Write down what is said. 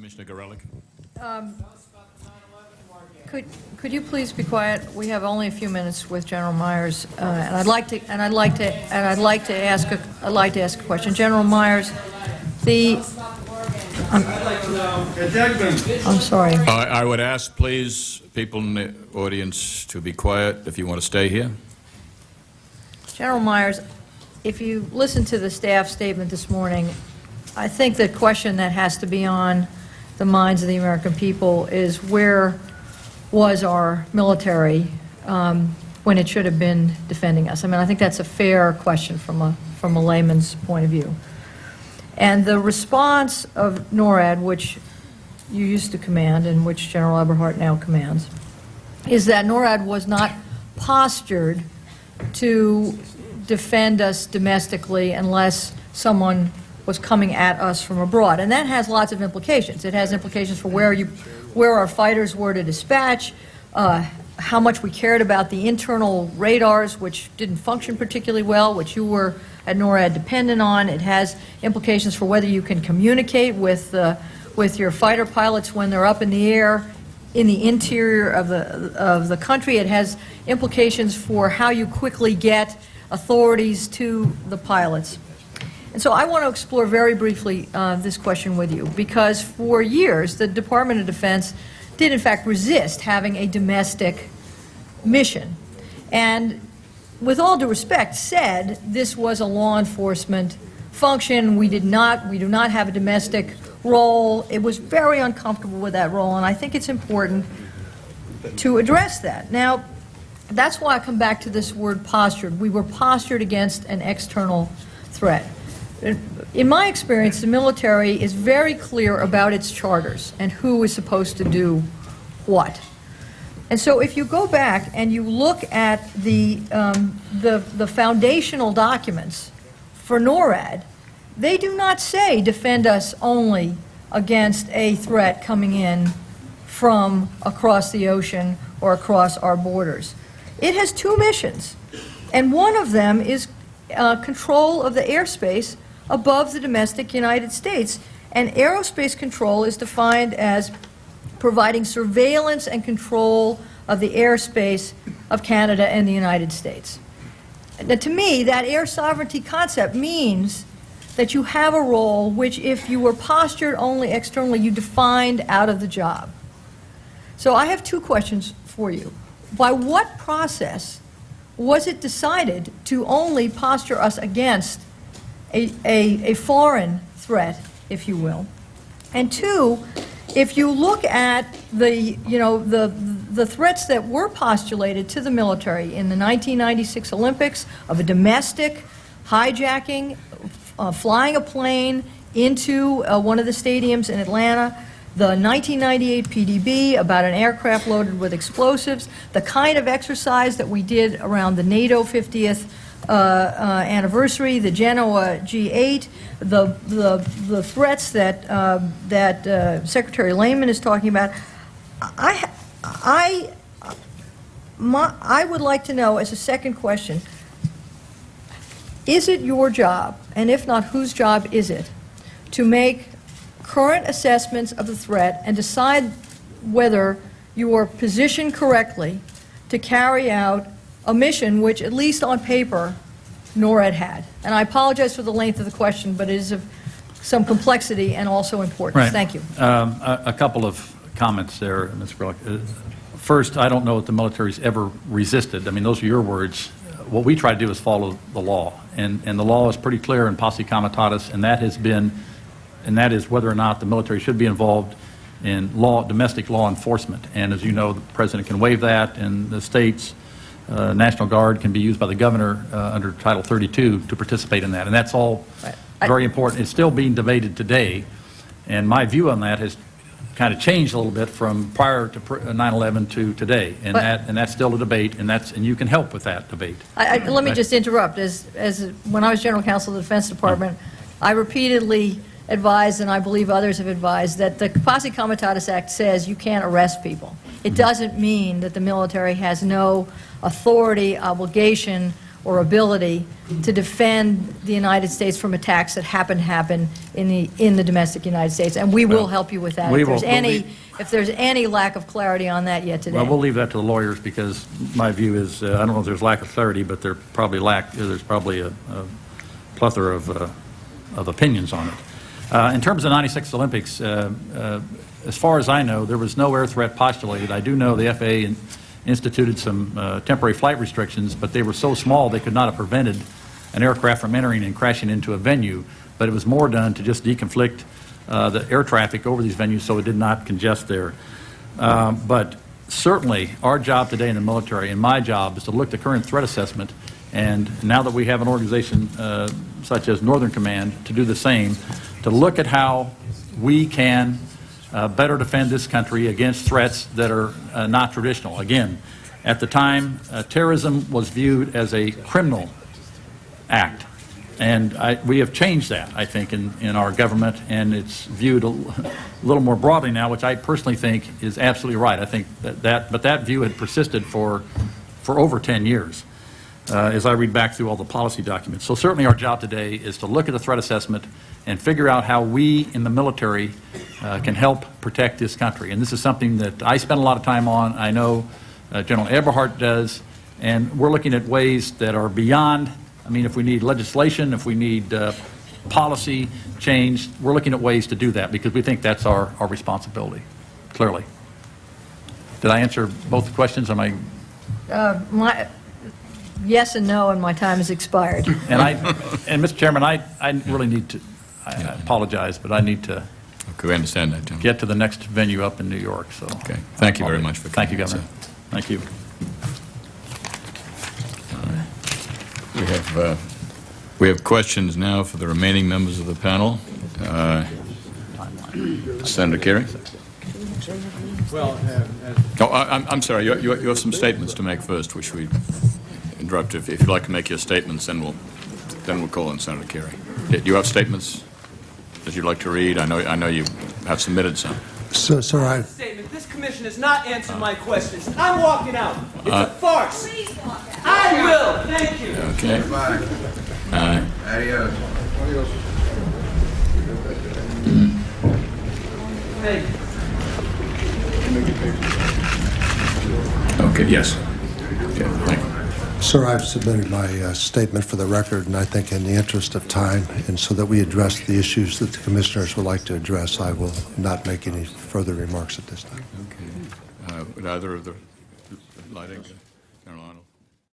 Commissioner Gorelick. Could you please be quiet? We have only a few minutes with General Myers, and I'd like to ask a question. General Myers, I'm sorry. I would ask, please, people in the audience to be quiet if you want to stay here. General Myers, if you listen to the staff statement this morning, I think the question that has to be on the minds of the American people is where was our military when it should have been defending us? I mean, I think that's a fair question from a layman's point of view. And the response of NORAD, which you used to command and which General Eberhart now commands, is that NORAD was not postured to defend us domestically unless someone was coming at us from abroad. And that has lots of implications. It has implications for where our fighters were to dispatch, how much we cared about the internal radars, which didn't function particularly well, which you were at NORAD dependent on. It has implications for whether you can communicate with your fighter pilots when they're up in the air in the interior of the country. It has implications for how you quickly get authorities to the pilots. And so I want to explore very briefly this question with you, because for years the Department of Defense did in fact resist having a domestic mission, and with all due respect said this was a law enforcement function. We do not have a domestic role. It was very uncomfortable with that role, and I think it's important to address that. Now, that's why I come back to this word postured. We were postured against an external threat. In my experience, the military is very clear about its charters and who is supposed to do what. And so if you go back and you look at the foundational documents for NORAD, they do not say defend us only against a threat coming in from across the ocean or across our borders. It has two missions, and one of them is control of the airspace above the domestic United States. And aerospace control is defined as providing surveillance and control of the airspace of Canada and the United States. Now, to me, that air sovereignty concept means that you have a role which, if you were postured only externally, you defined out of the job. So I have two questions for you. By what process was it decided to only posture us against a foreign threat, if you will? And two, if you look at the threats that were postulated to the military in the 1996 Olympics of a domestic hijacking, flying a plane into one of the stadiums in Atlanta, the 1998 PDB about an aircraft loaded with explosives, the kind of exercise that we did around the NATO 50th anniversary, the Genoa G8, the threats that Secretary Lehman is talking about. I would like to know, as a second question, is it your job, and if not, whose job is it, to make current assessments of the threat and decide whether you are positioned correctly to carry out a mission which, at least on paper, NORAD had? And I apologize for the length of the question, but it is of some complexity and also importance. Right. Thank you. A couple of comments there, Ms. Gorelick. First, I don't know that the military's ever resisted. I mean, those are your words. What we try to do is follow the law, and the law is pretty clear in posse comitatus, and that is whether or not the military should be involved in domestic law enforcement. And as you know, the president can waive that, and the states, National Guard can be used by the governor under Title 32 to participate in that, and that's all very important. It's still being debated today, and my view on that has kind of changed a little bit from prior to 9/11 to today, and that's still a debate, and you can help with that debate. Let me just interrupt. As when I was General Counsel of the Defense Department, I repeatedly advised, and I believe others have advised, that the Posse Comitatus Act says you can't arrest people. It doesn't mean that the military has no authority, obligation, or ability to defend the United States from attacks that happen in the domestic United States, and we will help you with that. we If there's will- any, if there's any lack of clarity on that yet today. Well, we'll leave that to the lawyers, because my view is, I don't know if there's lack of clarity, but there's probably a plethora of opinions on it. In terms of the 96 Olympics, as far as I know, there was no air threat postulated. I do know the FAA instituted some temporary flight restrictions, but they were so small they could not have prevented an aircraft from entering and crashing into a venue, but it was more done to just deconflict the air traffic over these venues so it did not congest there. But certainly, our job today in the military, and my job, is to look at the current threat assessment, and now that we have an organization such as Northern Command, to do the same, to look at how we can better defend this country against threats that are not traditional. Again, at the time, terrorism was viewed as a criminal act. And we have changed that, I think, in our government, and it's viewed a little more broadly now, which I personally think is absolutely right. I think but that view had persisted for over 10 years, as I read back through all the policy documents. So certainly our job today is to look at the threat assessment and figure out how we in the military can help protect this country. And this is something that I spend a lot of time on. I know General Eberhart does, and we're looking at ways that are beyond. I mean, if we need legislation, if we need policy change, we're looking at ways to do that, because we think that's our responsibility, clearly. Did I answer both questions? Am I? Yes and no, and my time has expired. And Mr. Chairman, I really need to, I apologize, but I need to Okay, we understand that, Jim. get to the next venue up in New York, so. Okay, thank you very much for Thank you, coming, Governor. sir. Thank you. We have questions now for the remaining members of the panel. Senator Kerry? Well, I'm sorry, you have some statements to make first, which we interrupt. If you'd like to make your statements, then we'll call on Senator Kerry. Do you have statements that you'd like to read? I know you have submitted some. Sir, statement. This commission has not answered my questions. I'm walking out. It's a farce. Please walk out. I will. Thank you. Okay. Adios. Thank you. Okay, yes. Okay, thank you. Sir, I've submitted my statement for the record, and I think in the interest of time, and so that we address the issues that the commissioners would like to address, I will not make any further remarks at this time. Okay. Would either of the lighting, General Arnold?